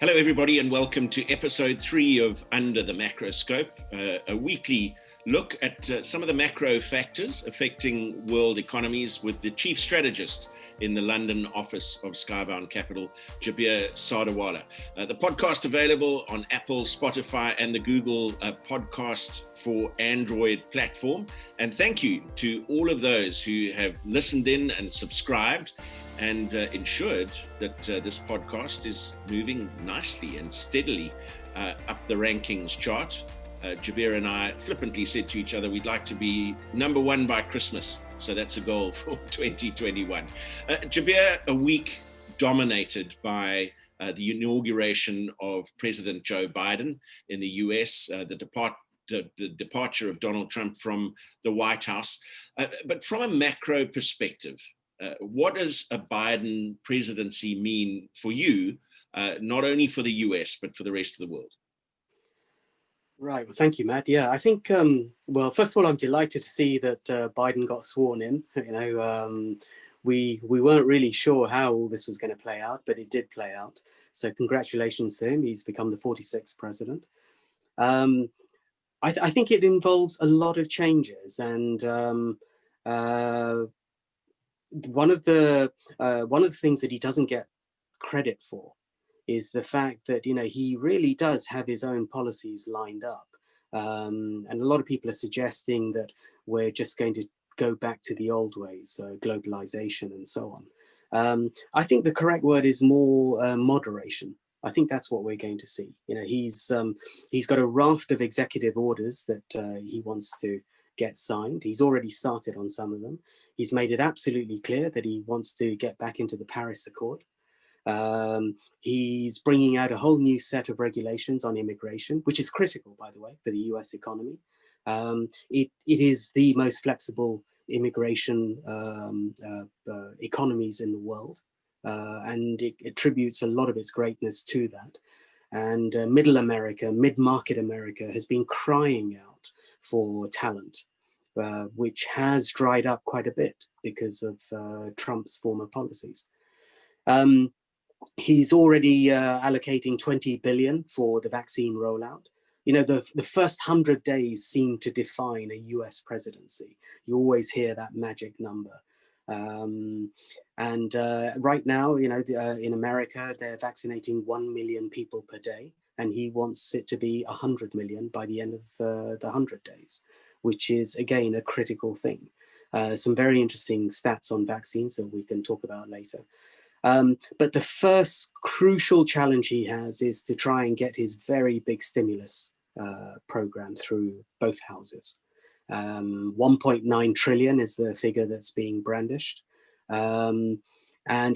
Hello, everybody, and welcome to episode 3 of Under the Macroscope, a weekly look at some of the macro factors affecting world economies with the chief strategist in the London office of Skybound Capital, Jabir Sadawala. The podcast available on Apple, Spotify, and the Google Podcast for Android platform. And thank you to all of those who have listened in and subscribed and ensured that this podcast is moving nicely and steadily up the rankings chart. Jabir and I flippantly said to each other, we'd like to be number 1 by Christmas. So that's a goal for 2021. Jabir, a week dominated by the inauguration of President Joe Biden in the US, the departure of Donald Trump from the White House. But from a macro perspective, what does a Biden presidency mean for you, not only for the US, but for the rest of the world? Right. Well, thank you, Matt. Yeah, I think, well, first of all, I'm delighted to see that Biden got sworn in. We weren't really sure how all this was going to play out, but it did play out. So congratulations to him. He's become the 46th president. I think it involves a lot of changes. And one of the things that he doesn't get credit for is the fact that, he really does have his own policies lined up. And a lot of people are suggesting that we're just going to go back to the old ways, globalization and so on. I think the correct word is more moderation. I think that's what we're going to see. He's got a raft of executive orders that he wants to get signed. He's already started on some of them. He's made it absolutely clear that he wants to get back into the Paris Accord. He's bringing out a whole new set of regulations on immigration, which is critical, by the way, for the US economy. It is the most flexible immigration economies in the world, and it attributes a lot of its greatness to that. And middle America, mid-market America has been crying out for talent, which has dried up quite a bit because of Trump's former policies. He's already allocating $20 billion for the vaccine rollout. The first 100 days seem to define a US presidency. You always hear that magic number. Right now, in America, they're vaccinating 1 million people per day, and he wants it to be 100 million by the end of the 100 days, which is, again, a critical thing. Some very interesting stats on vaccines that we can talk about later. But the first crucial challenge he has is to try and get his very big stimulus program through both houses. 1.9 trillion is the figure that's being brandished. And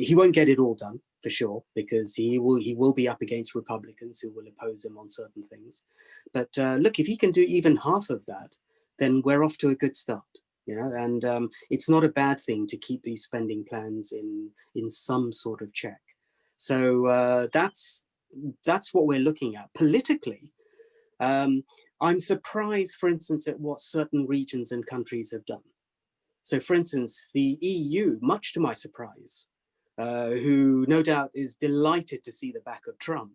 he won't get it all done, for sure, because he will be up against Republicans who will oppose him on certain things. But look, if he can do even half of that, then we're off to a good start. And it's not a bad thing to keep these spending plans in some sort of check. So that's what we're looking at. Politically, I'm surprised, for instance, at what certain regions and countries have done. So, for instance, the EU, much to my surprise, who no doubt is delighted to see the back of Trump,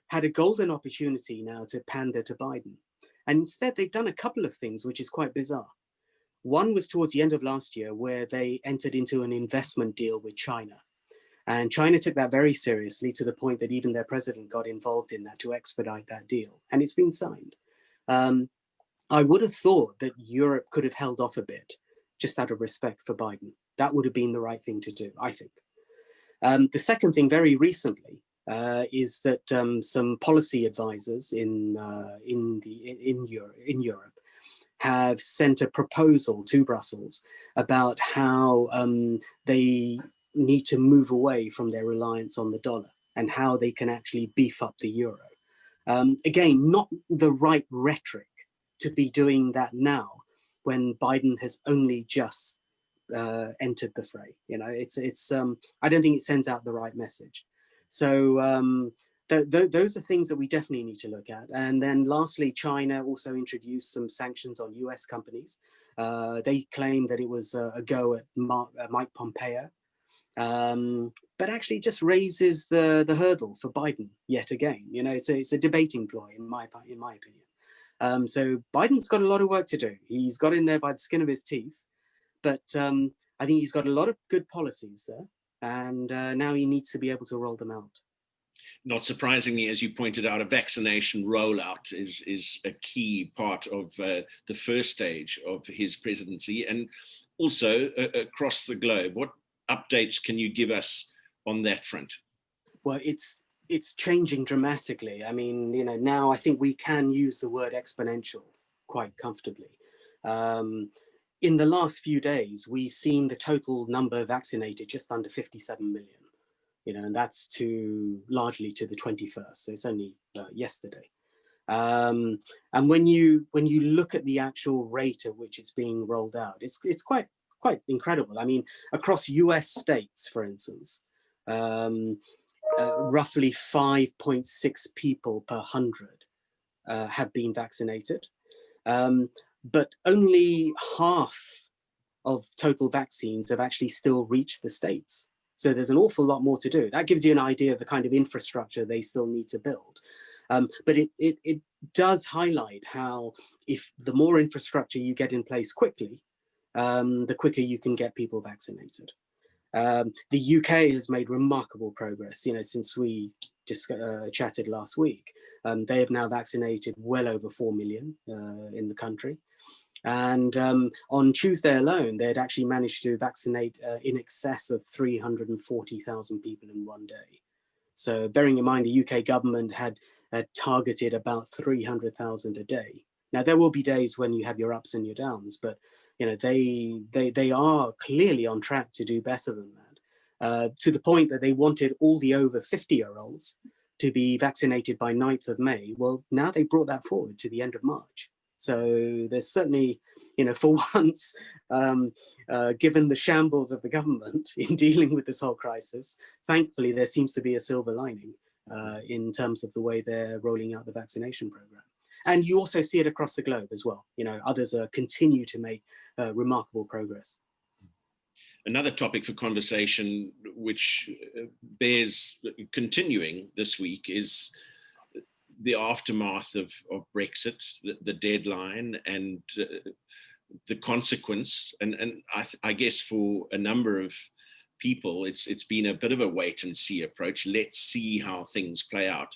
had a golden opportunity now to pander to Biden. And instead, they've done a couple of things, which is quite bizarre. One was towards the end of last year, where they entered into an investment deal with China. And China took that very seriously, to the point that even their president got involved in that to expedite that deal. And it's been signed. I would have thought that Europe could have held off a bit, just out of respect for Biden. That would have been the right thing to do, I think. The second thing, very recently, is that some policy advisors in Europe have sent a proposal to Brussels about how they need to move away from their reliance on the dollar and how they can actually beef up the euro. Again, not the right rhetoric to be doing that now when Biden has only just entered the fray. I don't think it sends out the right message. So those are things that we definitely need to look at. And then lastly, China also introduced some sanctions on US companies. They claim that it was a go at Mike Pompeo, But actually just raises the hurdle for Biden yet again. You know, it's a debating ploy in my opinion. So Biden's got a lot of work to do. He's got in there by the skin of his teeth, but I think he's got a lot of good policies there, and now he needs to be able to roll them out. Not surprisingly, as you pointed out, a vaccination rollout is a key part of the first stage of his presidency, and also across the globe. What updates can you give us on that front? Well, it's changing dramatically. I mean, you know, now I think we can use the word exponential quite comfortably. In the last few days, we've seen the total number vaccinated just under 57 million. You know, and that's largely to the 21st. So it's only yesterday. And when you look at the actual rate at which it's being rolled out, it's quite incredible. I mean, across US states, for instance, roughly 5.6 people per 100 have been vaccinated, but only half of total vaccines have actually still reached the states. So there's an awful lot more to do. That gives you an idea of the kind of infrastructure they still need to build. But it does highlight how if the more infrastructure you get in place quickly, the quicker you can get people vaccinated. The UK has made remarkable progress, you know, since we just chatted last week. They have now vaccinated well over 4 million in the country. And on Tuesday alone, they had actually managed to vaccinate in excess of 340,000 people in one day. So bearing in mind, the UK government had targeted about 300,000 a day. Now, there will be days when you have your ups and your downs, but you know, they are clearly on track to do better than that, to the point that they wanted all the over 50-year-olds to be vaccinated by 9th of May. Well, now they brought that forward to the end of March. So there's certainly, you know, for once, given the shambles of the government in dealing with this whole crisis, thankfully there seems to be a silver lining in terms of the way they're rolling out the vaccination program. And you also see it across the globe as well. You know, others continue to make remarkable progress. Another topic for conversation, which bears continuing this week, is the aftermath of Brexit, the deadline, and the consequence. And I guess for a number of people, it's been a bit of a wait and see approach. Let's see how things play out.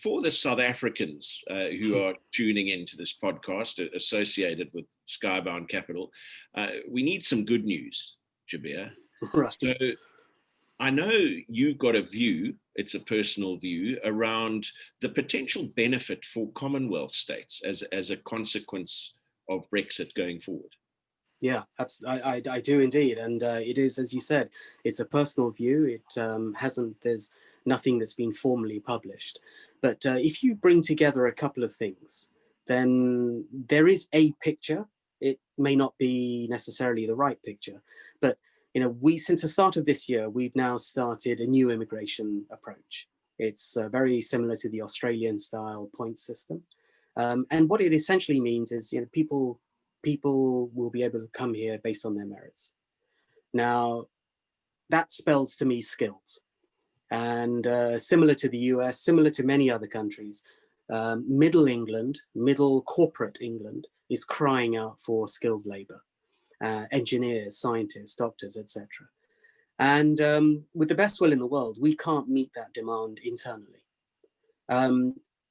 For the South Africans who are tuning into this podcast associated with Skybound Capital, we need some good news, Jabir. Right. So I know you've got a view, it's a personal view, around the potential benefit for Commonwealth states as a consequence of Brexit going forward. Yeah, I do indeed. And it is, as you said, it's a personal view. It there's nothing that's been formally published. But if you bring together a couple of things, then there is a picture. It may not be necessarily the right picture, but you know, since the start of this year, we've now started a new immigration approach. It's very similar to the Australian style point system. And what it essentially means is, you know, people will be able to come here based on their merits. Now, that spells to me skills. And similar to the US, similar to many other countries, middle England, middle corporate England is crying out for skilled labor. Engineers, scientists, doctors, etc. And with the best will in the world, we can't meet that demand internally.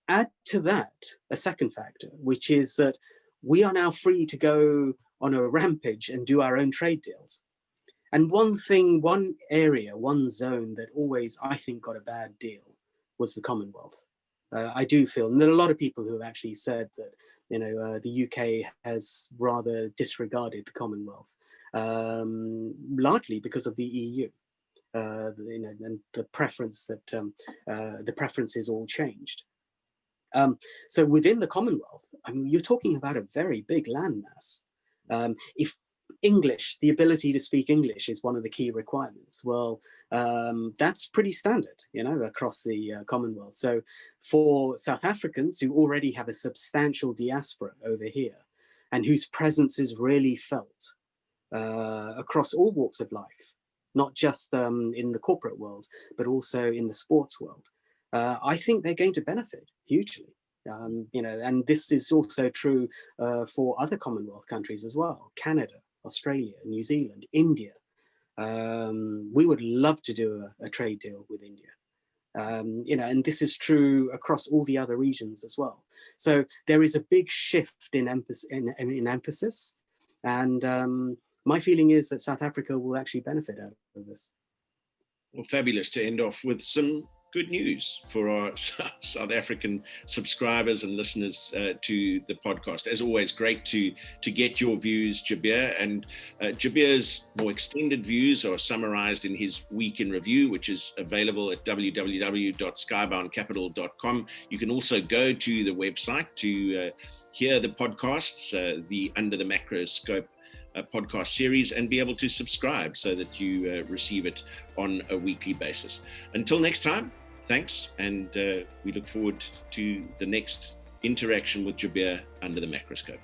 Add to that a second factor, which is that we are now free to go on a rampage and do our own trade deals. And one area, one zone that always, I think, got a bad deal was the Commonwealth. I do feel, and there are a lot of people who have actually said that, you know, the UK has rather disregarded the Commonwealth, largely because of the EU. You know, and the preference that the preferences all changed. So within the Commonwealth, I mean, you're talking about a very big landmass. If English, the ability to speak English is one of the key requirements, well, that's pretty standard, you know, across the Commonwealth. So for South Africans who already have a substantial diaspora over here and whose presence is really felt across all walks of life, not just in the corporate world, but also in the sports world, I think they're going to benefit hugely. And this is also true for other Commonwealth countries as well: Canada, Australia, New Zealand, India. We would love to do a trade deal with India. And this is true across all the other regions as well. So there is a big shift in emphasis, and my feeling is that South Africa will actually benefit out of this. Well, fabulous to end off with some good news for our South African subscribers and listeners to the podcast. As always, great to get your views, Jabir. And Jabir's more extended views are summarized in his Week in Review, which is available at www.skyboundcapital.com. You can also go to the website to hear the podcasts, the Under the Macroscope podcast series, and be able to subscribe so that you receive it on a weekly basis. Until next time, thanks, and we look forward to the next interaction with Jabir under the Macroscope.